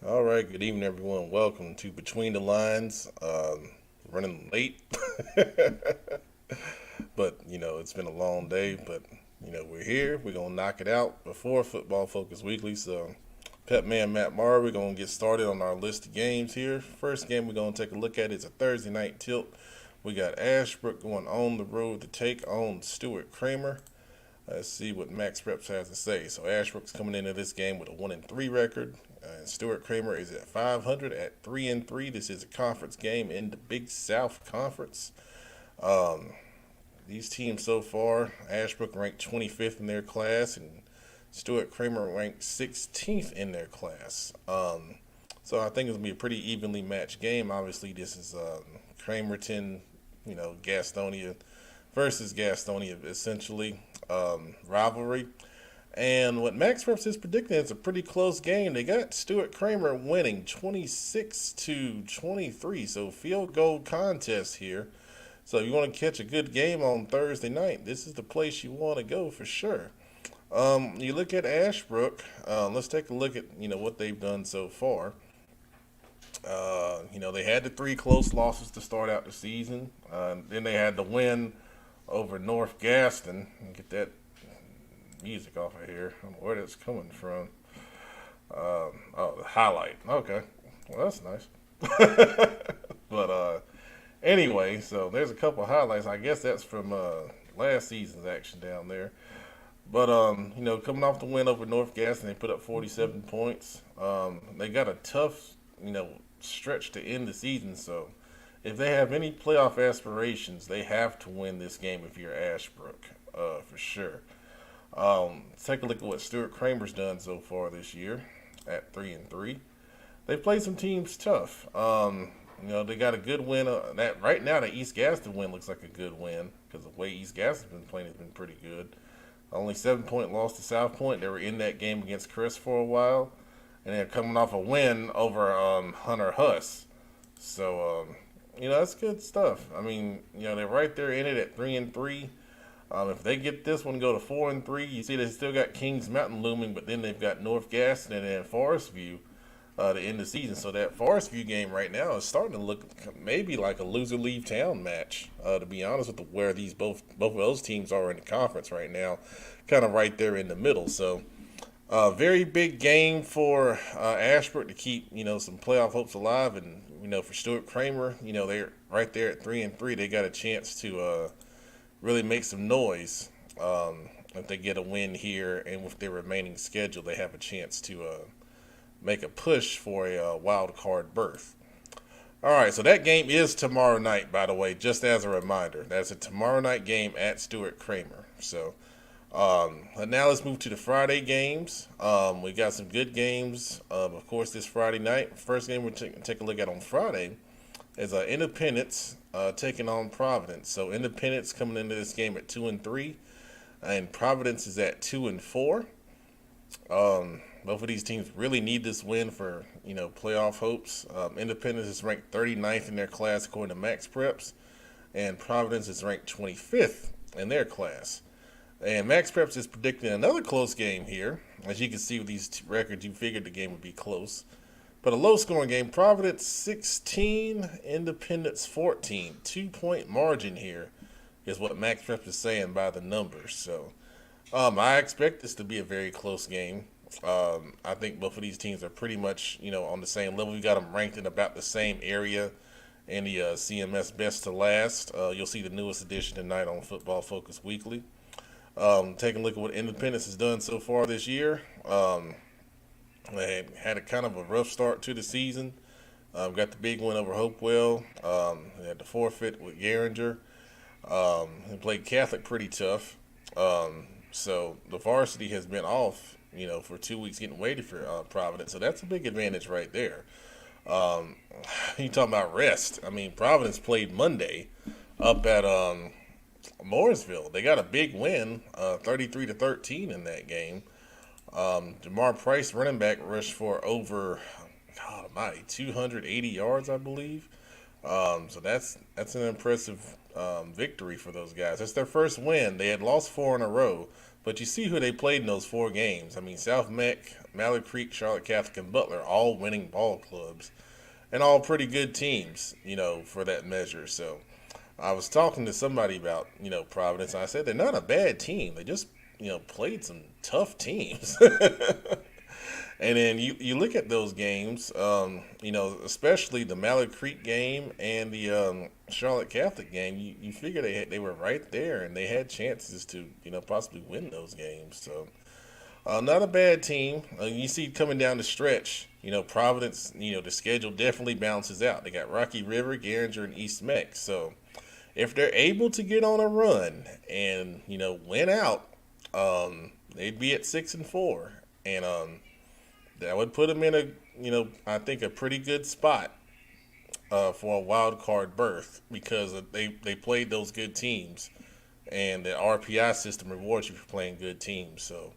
All right, good evening, everyone. Welcome to Between the Lines. Running late, but it's been a long day. But we're here. We're gonna knock it out before Football Focus Weekly. So, Pep Man Matt Maher, we're gonna get started on our list of games here. First game we're gonna take a look at is a Thursday night tilt. We got Ashbrook going on the road to take on Stuart Cramer. Let's see what Max Preps has to say. So Ashbrook's coming into this game with a 1-3 record, and Stuart Cramer is at 500 at 3-3. This is a conference game in the Big South Conference. Um, these teams so far, Ashbrook ranked 25th in their class, and Stuart Cramer ranked 16th in their class. So I think it's gonna be a pretty evenly matched game. Obviously, this is Cramerton, Gastonia versus Gastonia, essentially rivalry. And what Max Preps is predicting is a pretty close game. They got Stuart Cramer winning 26-23, so field goal contest here. So if you want to catch a good game on Thursday night, this is the place you want to go for sure. You look at Ashbrook. Let's take a look at what they've done so far. They had the three close losses to start out the season. Then they had the win over North Gaston. Get that music off of here. I don't know where that's coming from. The highlight. Okay, well that's nice. But anyway, so there's a couple highlights. I guess that's from last season's action down there. But coming off the win over North Gaston, they put up 47 points. They got a tough, stretch to end the season. So if they have any playoff aspirations, they have to win this game if you're Ashbrook, for sure. Take a look at what Stuart Cramer's done so far this year at 3-3. They played some teams tough. They got a good win. That right now, the East Gaston win looks like a good win because the way East Gaston's been playing has been pretty good. Only 7-point loss to South Point. They were in that game against Crest for a while, and they're coming off a win over Hunter Huss. So that's good stuff. I mean, they're right there in it at 3-3. If they get this one, go to 4-3. You see, they still got Kings Mountain looming, but then they've got North Gaston and then Forest View to end the season. So that Forest View game right now is starting to look maybe like a loser leave town match. To be honest with where these both of those teams are in the conference right now, kind of right there in the middle. So very big game for Ashbrook to keep some playoff hopes alive, and for Stuart Cramer, they're right there at 3-3. They got a chance to really make some noise. If they get a win here, and with their remaining schedule, they have a chance to make a push for a wild card berth. All right, so that game is tomorrow night, by the way, just as a reminder. That's a tomorrow night game at Stuart Cramer. So now let's move to the Friday games. We got some good games, of course, this Friday night. First game we'll take a look at on Friday is Independence taking on Providence. So Independence coming into this game at 2-3, and Providence is at 2-4. Both of these teams really need this win for playoff hopes. Independence is ranked 39th in their class according to Max Preps, and Providence is ranked 25th in their class. And Max Preps is predicting another close game here. As you can see with these records, you figured the game would be close. But a low-scoring game, Providence 16, Independence 14. 2-point margin here is what Max Preps is saying by the numbers. So I expect this to be a very close game. I think both of these teams are pretty much, on the same level. We got them ranked in about the same area in the CMS Best to Last. You'll see the newest edition tonight on Football Focus Weekly. Taking a look at what Independence has done so far this year. They had a kind of a rough start to the season. Got the big win over Hopewell. They had the forfeit with Garinger. They played Catholic pretty tough. So the varsity has been off, for 2 weeks getting waited for Providence. So that's a big advantage right there. You talking about rest. I mean, Providence played Monday up at Mooresville. They got a big win, 33-13 in that game. Jamar Price, running back, rushed for over, God almighty, 280 yards, I believe. So that's an impressive victory for those guys. That's their first win. They had lost four in a row, But you see who they played in those 4 games. I mean, South Meck, Mallard Creek, Charlotte Catholic, and Butler, all winning ball clubs, and all pretty good teams, for that measure. So I was talking to somebody about, Providence, and I said they're not a bad team. They just, played some tough teams. And then you look at those games, especially the Mallard Creek game and the Charlotte Catholic game. You figure they were right there and they had chances to possibly win those games. So not a bad team. You see coming down the stretch, Providence. The schedule definitely balances out. They got Rocky River, Garinger, and East Meck. So if they're able to get on a run and win out, they'd be at 6-4, and that would put them in I think a pretty good spot for a wild card berth because they played those good teams, and the RPI system rewards you for playing good teams. So,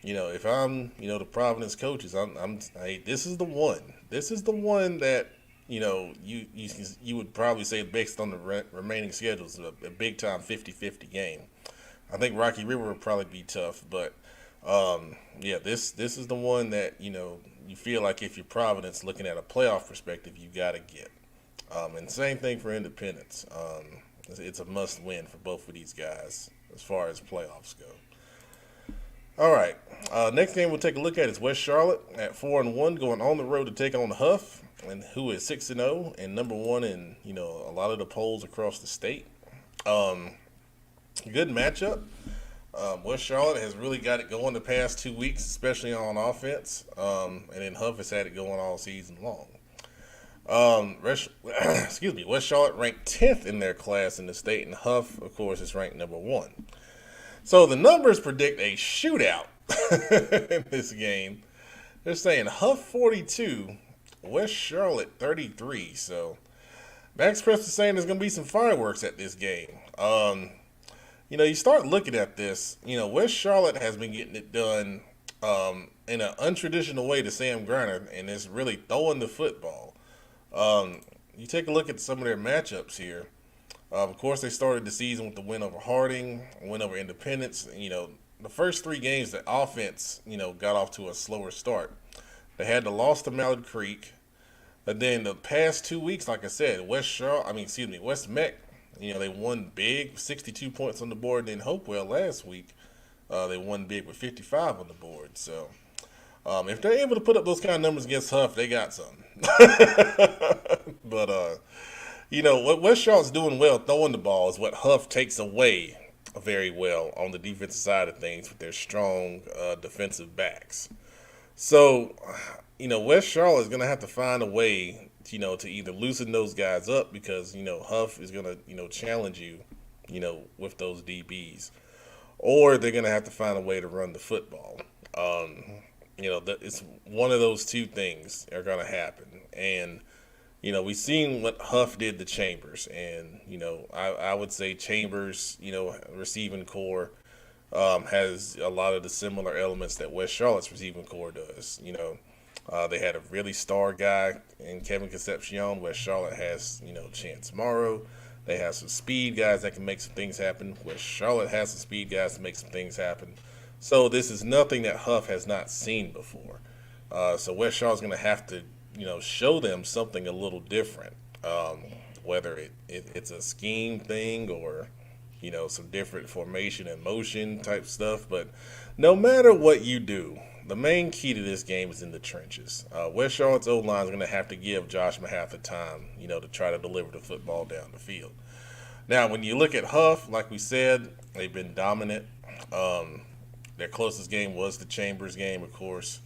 if I'm the Providence coaches, hey, this is the one. This is the one that you would probably say based on the remaining schedules a big time 50-50 game. I think Rocky River would probably be tough, but. This is the one that you feel like if you're Providence looking at a playoff perspective, you got to get. And same thing for Independence. It's a must win for both of these guys as far as playoffs go. All right, next game we'll take a look at is West Charlotte at 4-1, going on the road to take on Hough, and who is 6-0 and number 1 in a lot of the polls across the state. Good matchup. West Charlotte has really got it going the past 2 weeks, especially on offense, and then Hough has had it going all season long. West Charlotte ranked 10th in their class in the state, and Hough, of course, is ranked number 1. So the numbers predict a shootout in this game. They're saying Hough 42, West Charlotte 33. So Max Crest is saying there's going to be some fireworks at this game. You start looking at this, West Charlotte has been getting it done in an untraditional way to Sam Griner, and it's really throwing the football. You take a look at some of their matchups here. Of course, they started the season with the win over Harding, win over Independence. The first 3 games, the offense, got off to a slower start. They had the loss to Mallard Creek. But then the past 2 weeks, like I said, West Meck, they won big, 62 points on the board. And then Hopewell last week, they won big with 55 on the board. So if they're able to put up those kind of numbers against Hough, they got something. But, what West Charlotte's doing well throwing the ball is what Hough takes away very well on the defensive side of things with their strong defensive backs. So, West Charlotte is going to have to find a way to either loosen those guys up because, Hough is going to, challenge you, with those DBs. Or they're going to have to find a way to run the football. It's one of those two things are going to happen. And, we've seen what Hough did to Chambers. And, I would say Chambers, receiving core has a lot of the similar elements that West Charlotte's receiving core does, They had a really star guy in Kevin Concepcion. West Charlotte has, Chance Morrow. They have some speed guys that can make some things happen. West Charlotte has some speed guys to make some things happen. So this is nothing that Hough has not seen before. So West Charlotte's going to have to, show them something a little different, whether it's a scheme thing or, some different formation and motion type stuff. But no matter what you do, the main key to this game is in the trenches. West Charlotte's O-line is going to have to give Josh Mahath the time, to try to deliver the football down the field. Now, when you look at Hough, like we said, they've been dominant. Their closest game was the Chambers game, of course.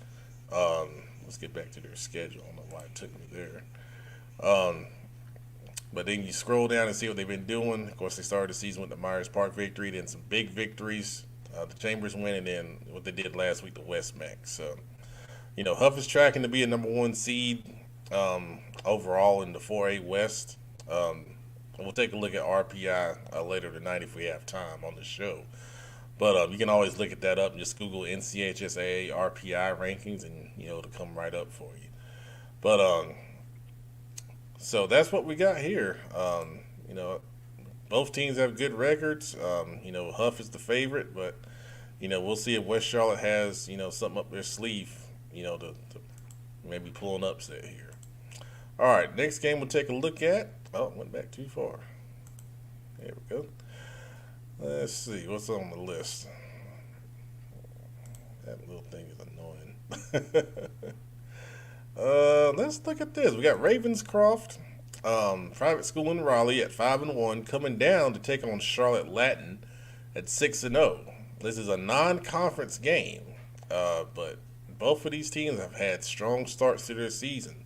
Let's get back to their schedule. I don't know why it took me there. But then you scroll down and see what they've been doing. Of course, they started the season with the Myers Park victory, then some big victories. The Chambers win, and then what they did last week, the West Meck. So, Hough is tracking to be a number 1 seed overall in the 4A West. We'll take a look at RPI later tonight if we have time on the show. But you can always look at that up and just Google NCHSAA RPI rankings, and it'll come right up for you. But so that's what we got here. Both teams have good records. Hough is the favorite, but We'll see if West Charlotte has, something up their sleeve, to maybe pull an upset here. All right, next game we'll take a look at. Oh, went back too far. There we go. Let's see what's on the list. That little thing is annoying. Let's look at this. We got Ravenscroft, private school in Raleigh at 5-1, coming down to take on Charlotte Latin at 6-0. This is a non-conference game, but both of these teams have had strong starts to their season.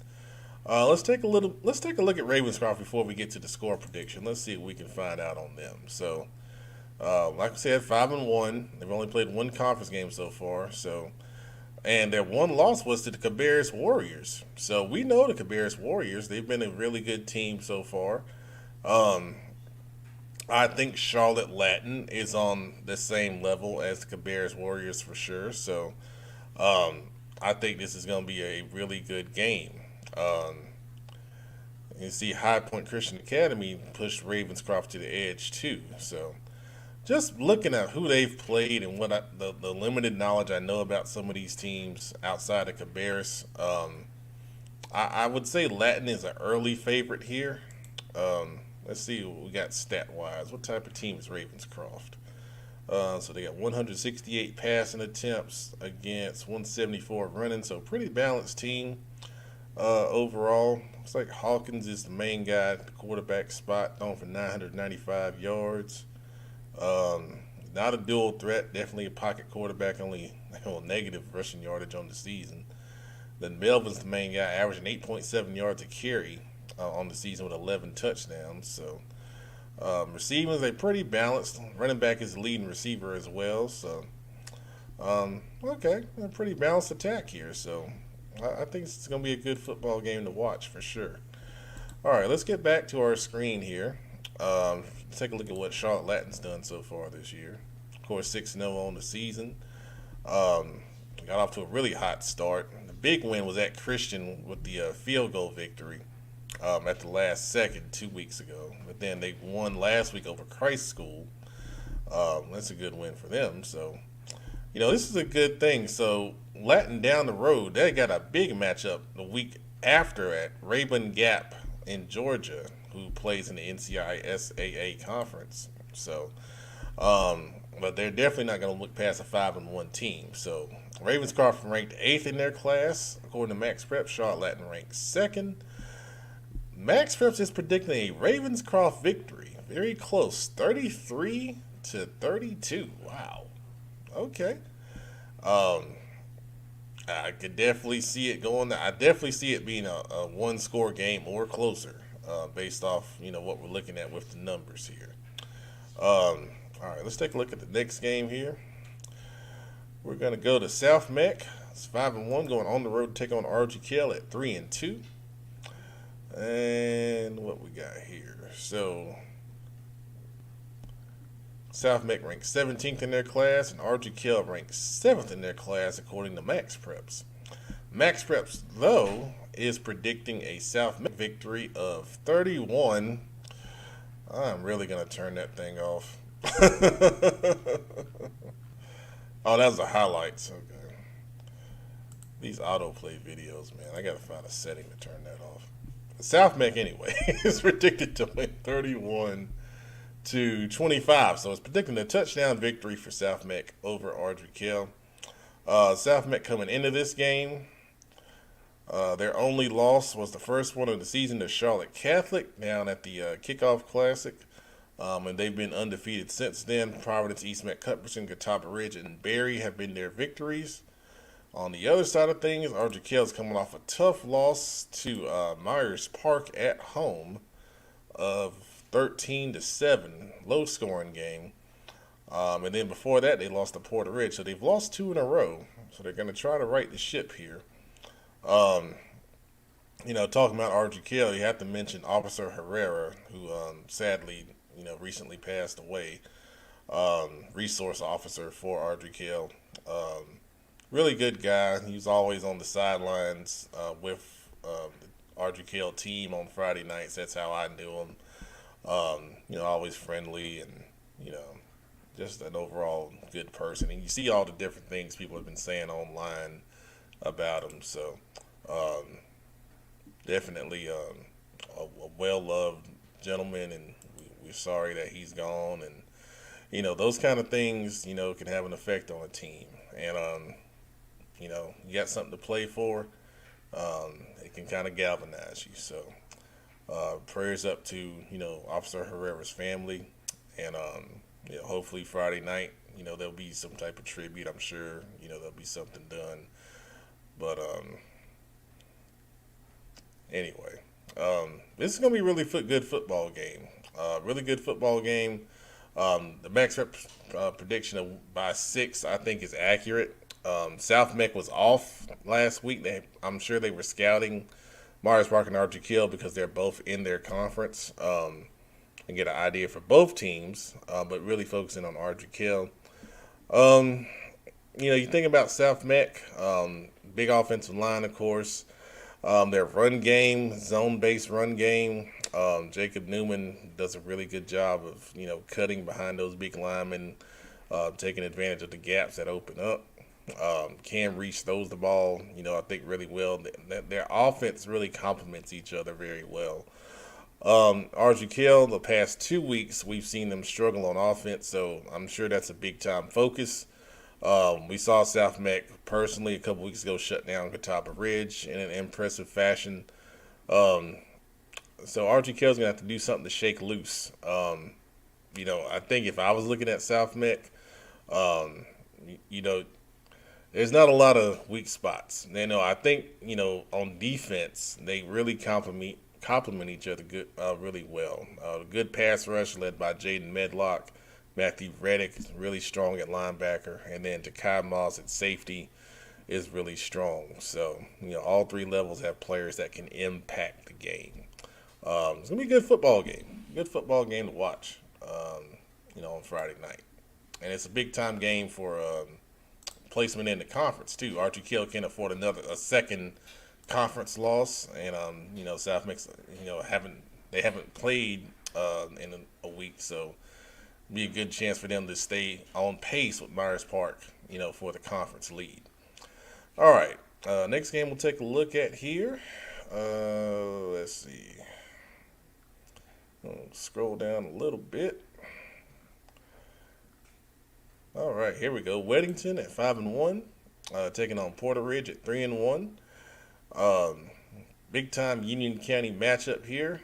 Let's take a look at Ravenscroft before we get to the score prediction. Let's see what we can find out on them. So, like I said, 5-1. They've only played one conference game so far. And their one loss was to the Cabarrus Warriors. So we know the Cabarrus Warriors. They've been a really good team so far. I think Charlotte Latin is on the same level as the Cabarrus Warriors for sure. So I think this is going to be a really good game. You see High Point Christian Academy pushed Ravenscroft to the edge too. So just looking at who they've played and the limited knowledge I know about some of these teams outside of Cabarrus, I would say Latin is an early favorite here. Let's see what we got stat-wise. What type of team is Ravenscroft? So they got 168 passing attempts against 174 running, so pretty balanced team overall. Looks like Hawkins is the main guy at the quarterback spot, throwing for 995 yards. Not a dual threat, definitely a pocket quarterback, only negative rushing yardage on the season. Then Melvin's the main guy, averaging 8.7 yards a carry on the season with 11 touchdowns. So receiving, they're pretty balanced. Running back is the leading receiver as well. So okay, a pretty balanced attack here. So I think it's going to be a good football game to watch for sure. All right, let's get back to our screen here. Take a look at what Charlotte Latin's done so far this year. Of course, 6-0 on the season. Got off to a really hot start. The big win was at Christian with the field goal victory at the last second 2 weeks ago. But then they won last week over Christ School. That's a good win for them. So, this is a good thing. So, Latin down the road, they got a big matchup the week after at Rabun Gap in Georgia, who plays in the NCISAA conference. So, but they're definitely not going to look past a 5-1 team. So, Ravenscroft ranked 8th in their class. According to Max Prep, Charlotte Latin ranked 2nd. Max Prep is predicting a Ravenscroft victory. Very close, 33-32. Wow. Okay. I could definitely see it going. I definitely see it being a one-score game or closer, based off what we're looking at with the numbers here. All right, let's take a look at the next game here. We're gonna go to South Meck. It's 5-1, going on the road to take on Ardrey Kell at 3-2. And what we got here? So South Meck ranks 17th in their class, and Ardrey Kell ranks 7th in their class, according to Max Preps. Max Preps, though, is predicting a South Meck victory of 31. I'm really going to turn that thing off. Oh, that was the highlights. Okay. These autoplay videos, man. I got to find a setting to turn that off. South Meck, anyway, is predicted to win 31-25. So it's predicting a touchdown victory for South Meck over Ardrey Kell. South Meck coming into this game, their only loss was the first one of the season to Charlotte Catholic down at the Kickoff Classic. And they've been undefeated since then. Providence, East Meck, Cuthbertson, Catawba Ridge, and Berry have been their victories. On the other side of things, Ardrey Kell is coming off a tough loss to Myers Park at home of 13-7, low scoring game. And then before that, they lost to Porter Ridge. So they've lost 2 in a row. So they're going to try to right the ship here. Talking about Ardrey Kell, you have to mention Officer Herrera, who sadly, recently passed away. Resource officer for Ardrey Kell. Really good guy. He's always on the sidelines with the Ardrey Kell team on Friday nights. That's how I knew him. Always friendly and, just an overall good person. And you see all the different things people have been saying online about him. So definitely a well-loved gentleman, and we're sorry that he's gone. And those kind of things can have an effect on a team. And you got something to play for. It can kind of galvanize you. So prayers up to Officer Herrera's family, and hopefully Friday night there'll be some type of tribute. I'm sure there'll be something done. But anyway, this is gonna be a really good football game. Really good football game. The max rep prediction of by 6 I think is accurate. South Meck was off last week. I'm sure they were scouting Myers Park and Ardrey Kell because they're both in their conference, and get an idea for both teams, but really focusing on Ardrey Kell. You think about South Meck, big offensive line, of course. Their run game, zone-based run game. Jacob Newman does a really good job of cutting behind those big linemen, taking advantage of the gaps that open up. Cam Reach throws the ball, I think really well. Their offense really complements each other very well. Ardrey Kell, the past 2 weeks, we've seen them struggle on offense, so I'm sure that's a big-time focus. We saw South Meck personally a couple weeks ago shut down Catawba Ridge in an impressive fashion. So Ardrey Kell's going to have to do something to shake loose. I think if I was looking at South Meck, there's not a lot of weak spots. I think, on defense, they really complement each other really well. Good pass rush led by Jaden Medlock. Matthew Reddick is really strong at linebacker. And then Takai Moss at safety is really strong. So, all 3 levels have players that can impact the game. It's going to be a good football game. Good football game to watch, on Friday night. And it's a big-time game for placement in the conference, too. Ardrey Kell can't afford a second conference loss. And, South Meck, haven't played in a week. So, be a good chance for them to stay on pace with Myers Park, for the conference lead. All right. Next game we'll take a look at here. Let's see. I'll scroll down a little bit. All right, here we go. Weddington at 5-1, taking on Porter Ridge at 3-1. Big time Union County matchup here.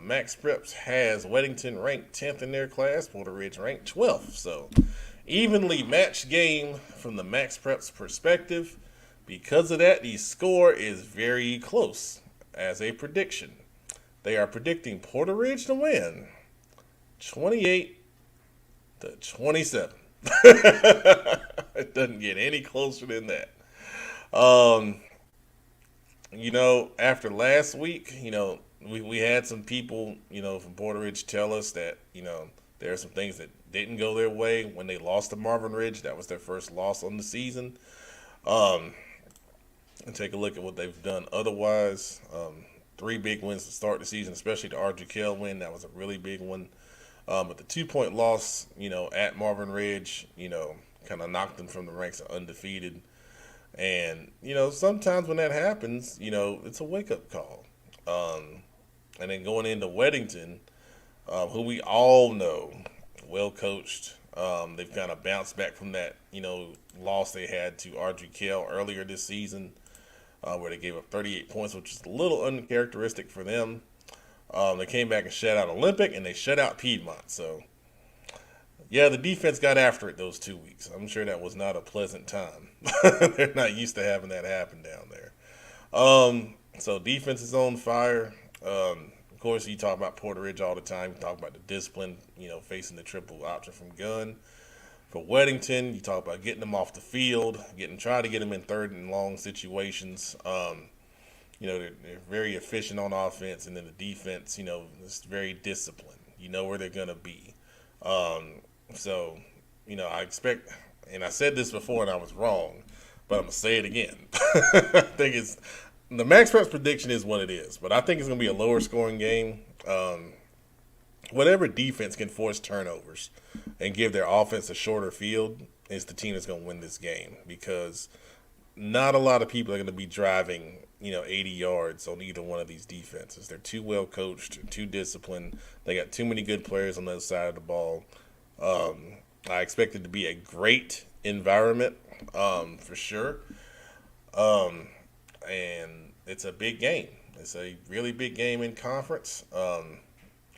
Max Preps has Weddington ranked 10th in their class, Porter Ridge ranked 12th. So evenly matched game from the Max Preps perspective. Because of that, the score is very close as a prediction. They are predicting Porter Ridge to win 28-27. It doesn't get any closer than that. After last week, we had some people, from Porter Ridge tell us that, there are some things that didn't go their way when they lost to Marvin Ridge. That was their first loss on the season. And take a look at what they've done otherwise. 3 big wins to start the season, especially the Ardrey Kell win. That was a really big one. But the 2-point loss, at Marvin Ridge, kind of knocked them from the ranks of undefeated. And, sometimes when that happens, it's a wake-up call. And then going into Weddington, who we all know, well coached. They've kind of bounced back from that, loss they had to Ardrey Kell earlier this season, where they gave up 38 points, which is a little uncharacteristic for them. They came back and shut out Olympic, and they shut out Piedmont. So, yeah, the defense got after it those 2 weeks. I'm sure that was not a pleasant time. They're not used to having that happen down there. So defense is on fire. Of course, you talk about Porter Ridge all the time. You talk about the discipline, facing the triple option from gun. For Weddington, you talk about getting them off the field, try to get them in 3rd and long situations. They're very efficient on offense, and then the defense, is very disciplined. You know where they're going to be. So, I expect, and I said this before and I was wrong, but I'm going to say it again. I think the Max Preps prediction is what it is, but I think it's going to be a lower scoring game. whatever defense can force turnovers and give their offense a shorter field is the team that's going to win this game, because not a lot of people are going to be driving, 80 yards on either one of these defenses. They're too well coached, too disciplined. They got too many good players on the other side of the ball. I expect it to be a great environment, for sure. And it's a big game. It's a really big game in conference.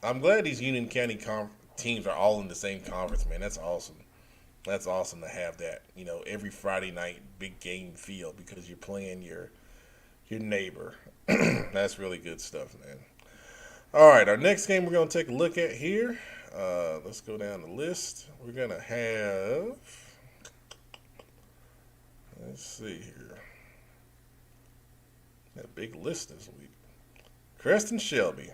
I'm glad these Union County teams are all in the same conference, man. That's awesome. That's awesome to have that, every Friday night big game feel, because you're playing your neighbor. That's really good stuff, man. All right, our next game we're going to take a look at here. Let's go down the list. We're going to have, let's see here. Got a big list this week. Crest and Shelby.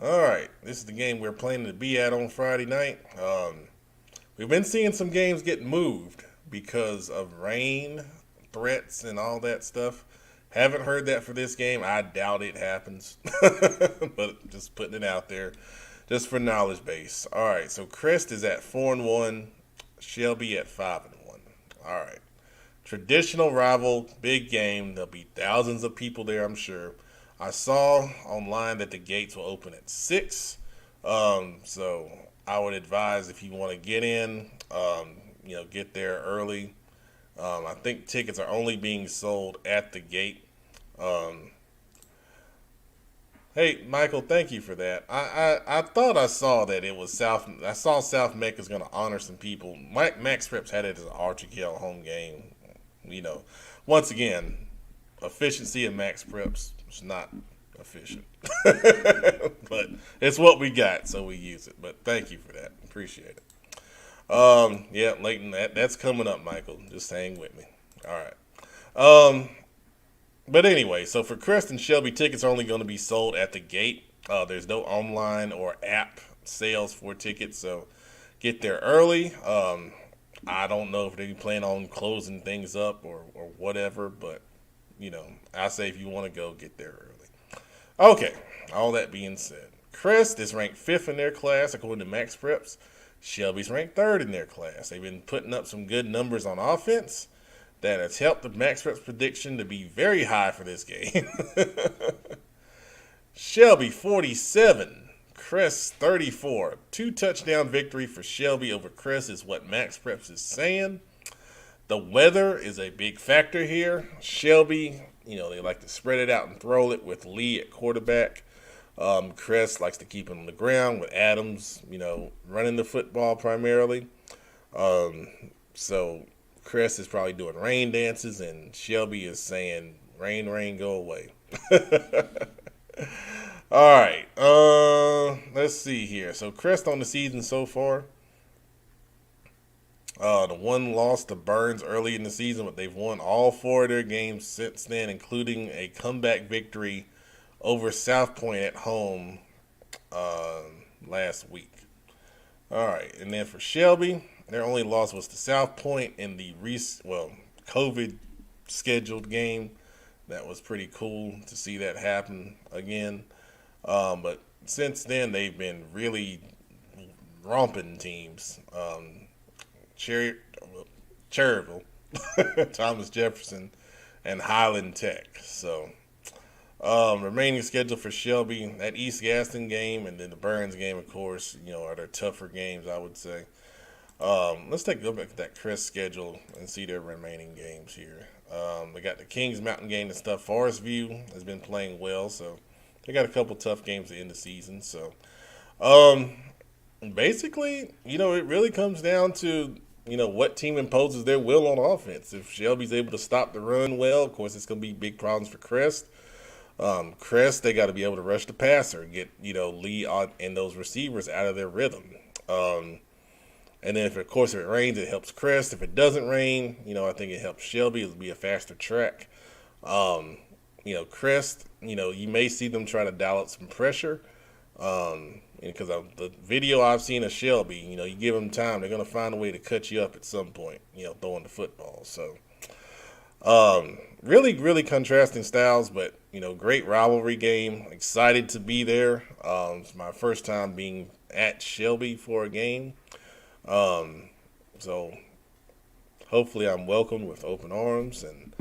All right, this is the game we're planning to be at on Friday night. We've been seeing some games get moved because of rain threats and all that stuff. Haven't heard that for this game. I doubt it happens, but just putting it out there just for knowledge base. All right, so Crest is at 4-1, Shelby at 5-1. All right, traditional rival, big game. There'll be thousands of people there, I'm sure. I saw online that the gates will open at 6, so I would advise, if you want to get in, get there early. I think tickets are only being sold at the gate. Hey, Michael, thank you for that. I thought I saw that it was South. I saw South Meck is going to honor some people. Max Preps had it as an Ardrey Kell home game. Once again, efficiency of Max Preps is not efficient. But it's what we got, so we use it. But thank you for that. Appreciate it. Yeah, Leighton, that's coming up, Michael. Just hang with me. All right. But anyway, so for Crest and Shelby, tickets are only going to be sold at the gate. There's no online or app sales for tickets, so get there early. I don't know if they plan on closing things up or whatever, but, I say if you want to go, get there early. Okay, all that being said, Crest is ranked 5th in their class according to Max Preps. Shelby's ranked 3rd in their class. They've been putting up some good numbers on offense that has helped the Max Preps prediction to be very high for this game. Shelby 47, Crest 34. 2-touchdown victory for Shelby over Crest is what Max Preps is saying. The weather is a big factor here. Shelby, they like to spread it out and throw it with Lee at quarterback. Crest likes to keep it on the ground with Adams, running the football primarily. So Crest is probably doing rain dances, and Shelby is saying, rain, rain, go away. All right. Let's see here. So Crest on the season so far. The one loss to Burns early in the season, but they've won all 4 of their games since then, including a comeback victory over South Point at home last week. All right, and then for Shelby, their only loss was to South Point in the COVID scheduled game. That was pretty cool to see that happen again. But since then, they've been really romping teams. Cherryville, Thomas Jefferson, and Highland Tech. So, remaining schedule for Shelby, that East Gaston game and then the Burns game, of course, are their tougher games, I would say. Let's take a look at that Crest schedule and see their remaining games here. They got the Kings Mountain game and stuff. Forest View has been playing well, so they got a couple tough games to end the season. So, basically, it really comes down to, what team imposes their will on offense. If Shelby's able to stop the run well, of course, it's going to be big problems for Crest. Crest, they got to be able to rush the passer, get, Lee and those receivers out of their rhythm. And then, if it rains, it helps Crest. If it doesn't rain, I think it helps Shelby. It'll be a faster track. Crest, you may see them try to dial up some pressure. Because the video I've seen of Shelby, you give them time, they're going to find a way to cut you up at some point, throwing the football. So, Really, really contrasting styles, but great rivalry game. Excited to be there. It's my first time being at Shelby for a game. Um, so hopefully I'm welcomed with open arms, and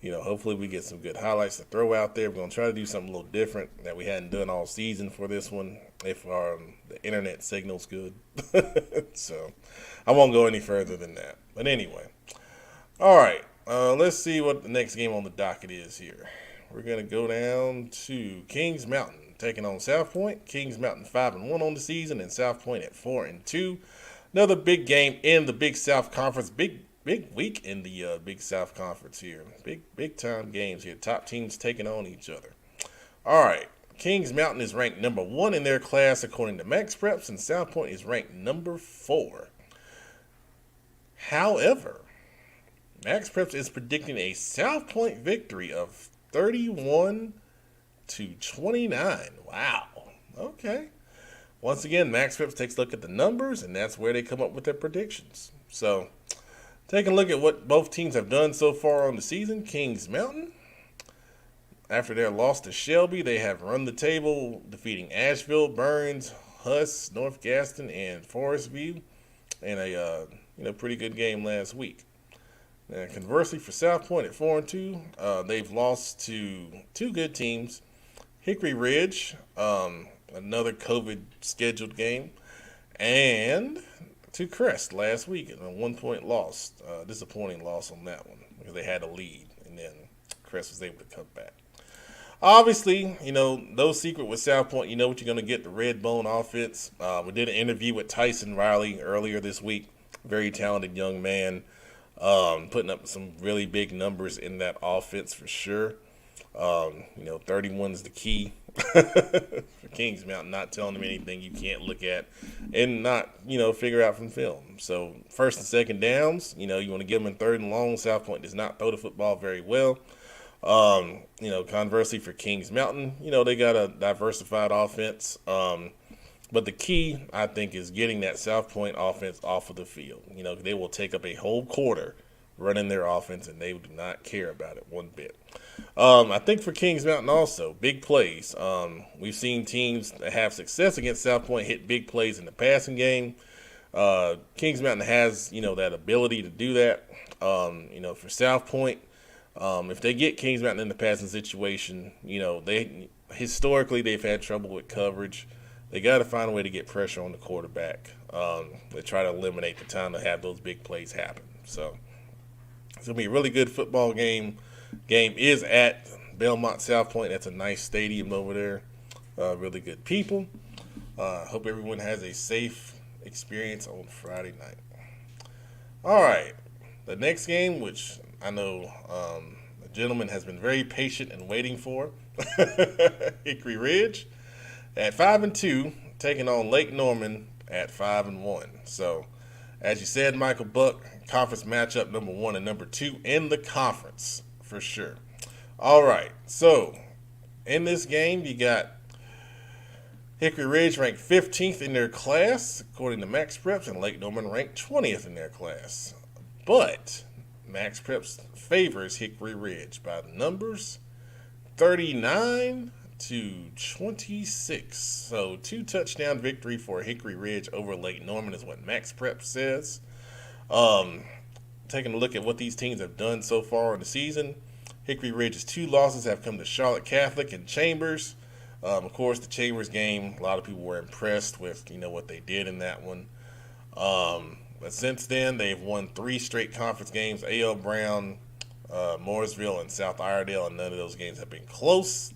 hopefully we get some good highlights to throw out there. We're gonna try to do something a little different that we hadn't done all season for this one. If the internet signal's good, so I won't go any further than that. But anyway, all right. Let's see what the next game on the docket is here. We're gonna go down to Kings Mountain taking on South Point. Kings Mountain 5-1 on the season, and South Point at 4-2. Another big game in the Big South Conference. Big week in the Big South Conference here. Big time games here. Top teams taking on each other. All right. Kings Mountain is ranked number 1 in their class according to Max Preps, and South Point is ranked number 4. However, Max Preps is predicting a South Point victory of 31-29. Wow. Okay. Once again, Max Preps takes a look at the numbers, and that's where they come up with their predictions. So, taking a look at what both teams have done so far on the season, Kings Mountain, after their loss to Shelby, they have run the table, defeating Asheville, Burns, Hough, North Gaston, and Forest View in a pretty good game last week. Now, conversely, for South Point at 4-2, they've lost to two good teams, Hickory Ridge, another COVID scheduled game, and to Crest last week in a 1-point loss. Disappointing loss on that one because they had a lead, and then Crest was able to come back. Obviously, no secret with South Point. You know what you're going to get, the Red Bone offense. We did an interview with Tyson Riley earlier this week. Very talented young man, putting up some really big numbers in that offense for sure. 31 is the key for Kings Mountain, not telling them anything you can't look at and not, figure out from film. So first and second downs, you want to give them in third and long. South Point does not throw the football very well. Conversely for Kings Mountain, they got a diversified offense. But the key, I think, is getting that South Point offense off of the field. They will take up a whole quarter running their offense, and they do not care about it one bit. I think for Kings Mountain also, big plays. We've seen teams that have success against South Point hit big plays in the passing game. Kings Mountain has, that ability to do that. For South Point, if they get Kings Mountain in the passing situation, historically they've had trouble with coverage. They got to find a way to get pressure on the quarterback. They try to eliminate the time to have those big plays happen. So it's going to be a really good football game. Game is at Belmont South Point. That's a nice stadium over there. Really good people. Hope everyone has a safe experience on Friday night. All right. The next game, which I know the gentleman has been very patient and waiting for, Hickory Ridge at 5-2, taking on Lake Norman at 5-1. So, as you said, Michael Buck, conference matchup number 1 and number 2 in the conference for sure. All right, so in this game, you got Hickory Ridge ranked 15th in their class, according to Max Preps, and Lake Norman ranked 20th in their class. But Max Preps favors Hickory Ridge by the numbers 39-26. So 2 touchdown victory for Hickory Ridge over Lake Norman is what Max Preps says. Taking a look at what these teams have done so far in the season, Hickory Ridge's 2 losses have come to Charlotte Catholic and Chambers. Of course, the Chambers game, a lot of people were impressed with what they did in that one. But since then, they've won 3 straight conference games: A.L. Brown, Mooresville, and South Iredale, and none of those games have been close.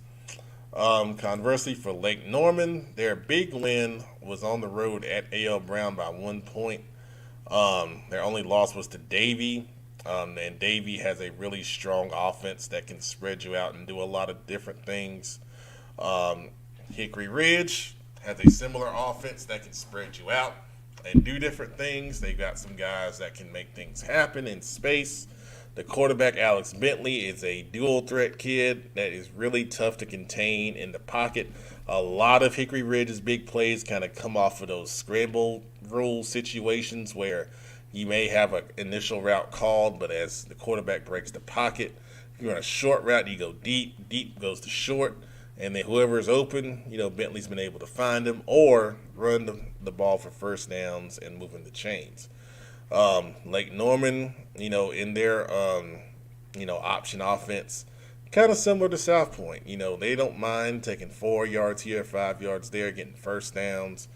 Conversely, for Lake Norman, their big win was on the road at A.L. Brown by 1 point. Their only loss was to Davie, and Davie has a really strong offense that can spread you out and do a lot of different things. Hickory Ridge has a similar offense that can spread you out and do different things. They got some guys that can make things happen in space. The quarterback, Alex Bentley, is a dual threat kid that is really tough to contain in the pocket. A lot of Hickory Ridge's big plays kind of come off of those scramble rule situations where You may have an initial route called, but as the quarterback breaks the pocket, if you're on a short route, you go deep. Deep goes to short. And then whoever is open, Bentley's been able to find them or run the ball for first downs and moving the chains. Lake Norman, in their, option offense, kind of similar to South Point. They don't mind taking 4 yards here, 5 yards there, getting first downs,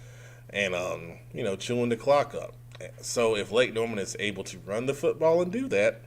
and, chewing the clock up. So if Lake Norman is able to run the football and do that,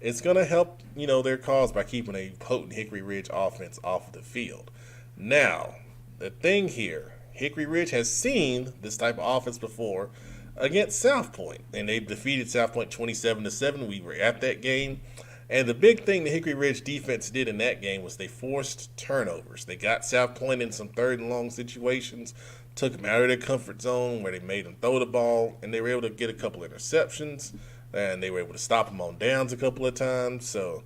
it's going to help, their cause by keeping a potent Hickory Ridge offense off of the field. Now, the thing here, Hickory Ridge has seen this type of offense before against South Point, and they defeated South Point 27-7. We were at that game. And the big thing the Hickory Ridge defense did in that game was they forced turnovers. They got South Point in some third and long situations, took them out of their comfort zone where they made them throw the ball, and they were able to get a couple interceptions, and they were able to stop them on downs a couple of times. So,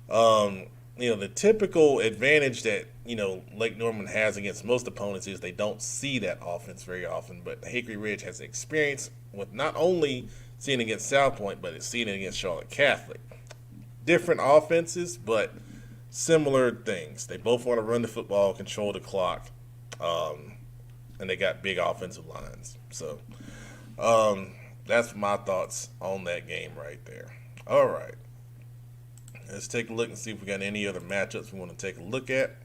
the typical advantage that, Lake Norman has against most opponents is they don't see that offense very often, but Hickory Ridge has experience with not only seeing it against South Point, but it's seen it against Charlotte Catholic. Different offenses, but similar things. They both want to run the football, control the clock, and they got big offensive lines. So that's my thoughts on that game right there. All right. Let's take a look and see if we got any other matchups we want to take a look at.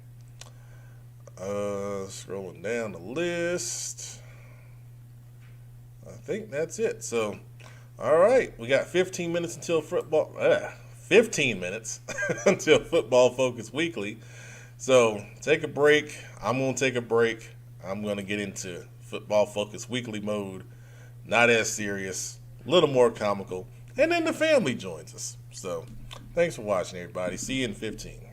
Scrolling down the list. I think that's it. So, all right. We got 15 minutes until football. 15 minutes until Football Focus Weekly. So take a break. I'm going to take a break. I'm going to get into Football Focus Weekly mode. Not as serious, a little more comical. And then the family joins us. So thanks for watching, everybody. See you in 15.